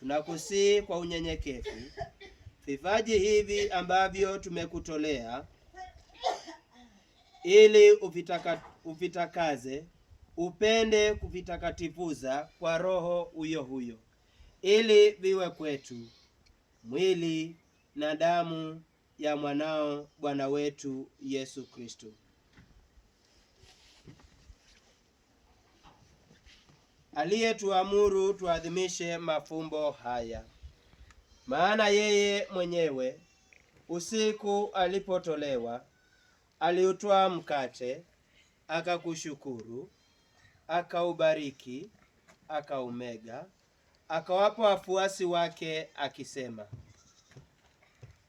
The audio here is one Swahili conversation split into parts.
tunakusihi kwa unyenyekevu vipaji hivi ambavyo tumekutolea, ili uvitakaze, upende kuvitakatifuza kwa Roho huyo huyo, ili viwe kwetu mwili na damu ya mwanao Bwana wetu Yesu Kristo. Aliyetuamuru tuadhimishe mafumbo haya. Maana yeye mwenyewe usiku alipotolewa, aliutwaa mkate, akakushukuru, akaubariki, akaumega, akawapa wafuasi wake akisema,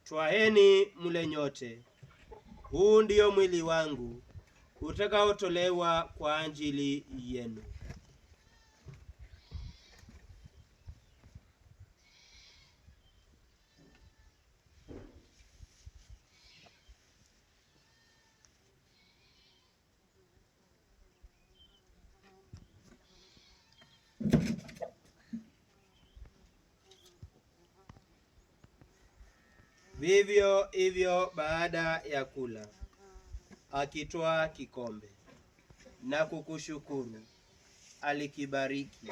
twaeni mle nyote, huu ndio mwili wangu utakaotolewa kwa ajili yenu. Vivyo hivyo baada ya kula, akitwaa kikombe na kukushukuru, alikibariki,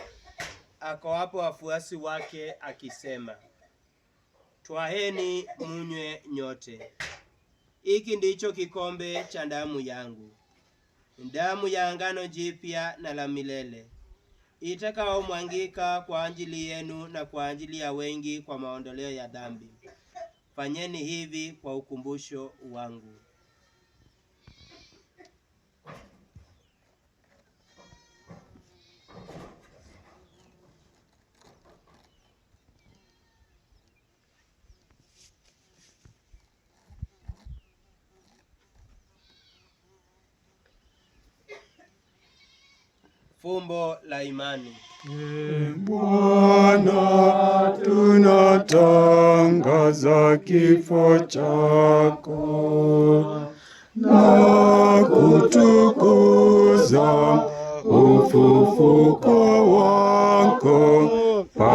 akawapa wafuasi wake akisema, twaeni munywe nyote, hiki ndicho kikombe cha damu yangu, damu ya agano jipya na la milele, itakaomwangika kwa ajili yenu na kwa ajili ya wengi kwa maondoleo ya dhambi. Fanyeni hivi kwa ukumbusho wangu. Fumbo la imani. Bwana, tunatangaza kifo chako na kutukuza ufufuko